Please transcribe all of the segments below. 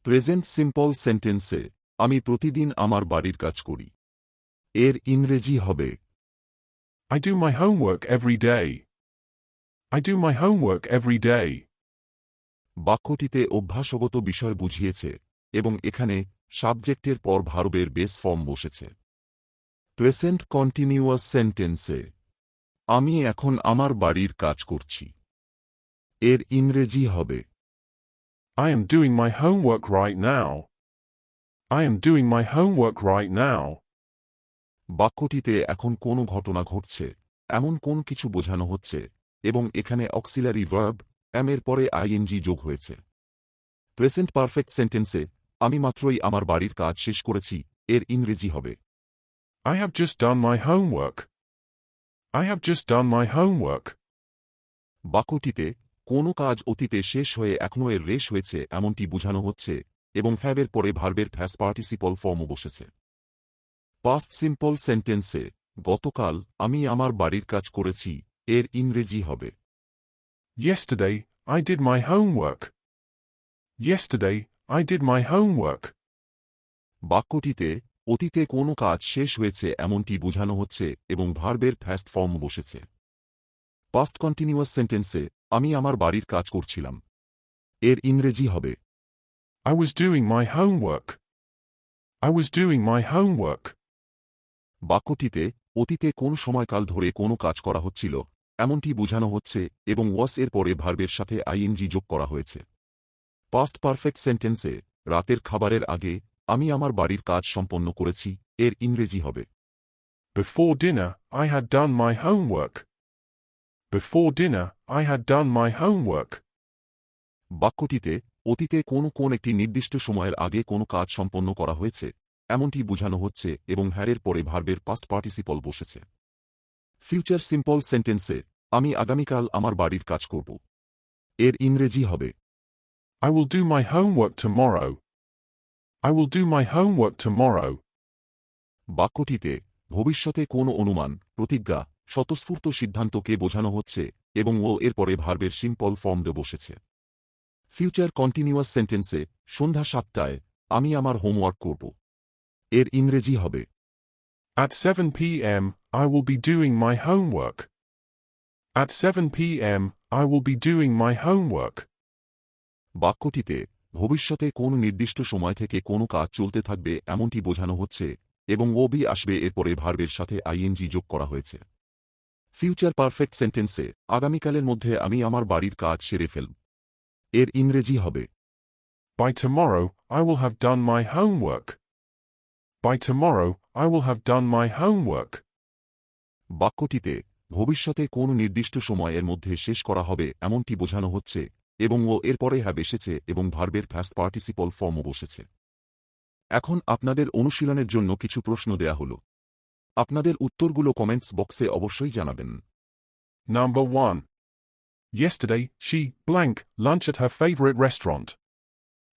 Present simple সেন্টেন্সে আমি প্রতিদিন আমার বাড়ির কাজ করি। এর ইংরেজি হবে I do my homework every day. I do my homework every day. বাক্যটিতে অভ্যাসগত বিষয় বুঝিয়েছে এবং এখানে সাবজেক্টের পর ভার্বের বেস ফর্ম বসেছে। প্রেজেন্ট কন্টিনিউয়াস সেন্টেন্সে আমি এখন আমার বাড়ির কাজ করছি। এর ইংরেজি হবে I am doing my homework right now. I am doing my homework right now. বাক্যটিতে এখন কোনো ঘটনা ঘটছে এমন কোন কিছু বোঝানো হচ্ছে এবং এখানে অক্সিলারি ভার্ব am এর পরে আইএনজি যোগ হয়েছে। প্রেজেন্ট পারফেক্ট সেন্টেন্সে আমি মাত্রই আমার বাড়ির কাজ শেষ করেছি। এর ইংরেজি হবে I have just done my homework. I have just done my homework. বাক্যটিতে কোনো কাজ অতীতে শেষ হয়ে এখনও এর রেশ হয়েছে এমনটি বোঝানো হচ্ছে এবং হ্যাভের পরে ভার্বের প্যাস্ট পার্টিসিপল ফর্মও বসেছে। পাস্ট সিম্পল সেন্টেন্সে গতকাল আমি আমার বাড়ির কাজ করেছি। এর ইংরেজি হবে Yesterday, I did my homework. Yesterday, I did my homework. বাক্যটিতে অতীতে কোনো কাজ শেষ হয়েছে এমনটি বোঝানো হচ্ছে এবং ভার্বের প্যাস্ট ফর্ম বসেছে। পাস্ট কন্টিনিউয়াস সেন্টেন্সে আমি আমার বাড়ির কাজ করছিলাম। এর ইংরেজি হবে I was doing my homework. I was doing my homework. বাক্যটিতে অতীতে কোন সময়কাল ধরে কোনো কাজ করা হচ্ছিল এমনটি বোঝানো হচ্ছে এবং ওয়াস এর পরে ভার্বের সাথে আইএনজি যোগ করা হয়েছে। পাস্ট পারফেক্ট সেন্টেন্সে রাতের খাবারের আগে আমি আমার বাড়ির কাজ সম্পন্ন করেছি। এর ইংরেজি হবে Before dinner, I had done my homework. Before dinner, I had done my homework. বাক্যটিতে অতীতে কোন একটি নির্দিষ্ট সময়ের আগে কোনো কাজ সম্পন্ন করা হয়েছে এমনটি বোঝানো হচ্ছে এবং হ্যারের পরে ভার্বের পাস্ট পার্টিসিপল বসেছে। ফিউচার সিম্পল সেন্টেন্সে আমি আগামীকাল আমার বাড়ির কাজ করব। এর ইংরেজি হবে I will do my homework tomorrow. I will do my homework tomorrow. বাক্যটিতে ভবিষ্যতে কোনো অনুমান প্রতিজ্ঞা স্বতঃস্ফূর্ত সিদ্ধান্তকে বোঝানো হচ্ছে এবং ও এর পরে ভার্বের সিম্পল ফর্মে বসেছে। ফিউচার কন্টিনিউয়াস সেন্টেন্সে সন্ধ্যা 7টায় আমি আমার হোমওয়ার্ক করব। এর ইংরেজি হবে At 7 p.m., I will be doing my homework. At 7 p.m., I will be doing my homework. বাক্যটিতে ভবিষ্যতে কোন নির্দিষ্ট সময় থেকে কোনো কাজ চলতে থাকবে এমনটি বোঝানো হচ্ছে এবং ও বি আসবে এরপরে ভার্বের সাথে আইএনজি যোগ করা হয়েছে। ফিউচার পারফেক্ট সেন্টেন্সে আগামীকালের মধ্যে আমি আমার বাড়ির কাজ সেরে ফেলব। এর ইংরেজি হবে By tomorrow, I will have done my homework. By tomorrow, I will have done my homework. বাক্যটিতে ভবিষ্যতে কোন নির্দিষ্ট সময়ের মধ্যে শেষ করা হবে এমনটি বোঝানো হচ্ছে এবং ও এরপরে হ্যাভ এসেছে এবং ভার্বের প্যাস্ট পার্টিসিপল ফর্মও বসেছে। এখন আপনাদের অনুশীলনের জন্য কিছু প্রশ্ন দেয়া হল। আপনাদের উত্তরগুলো কমেন্টস বক্সে অবশ্যই জানাবেন। Number 1. Yesterday, she blank lunch at her favorite restaurant.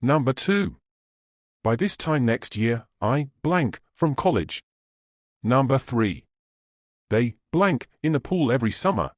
Number 2. By this time next year, I blank from college. Number 3. They blank in the pool every summer.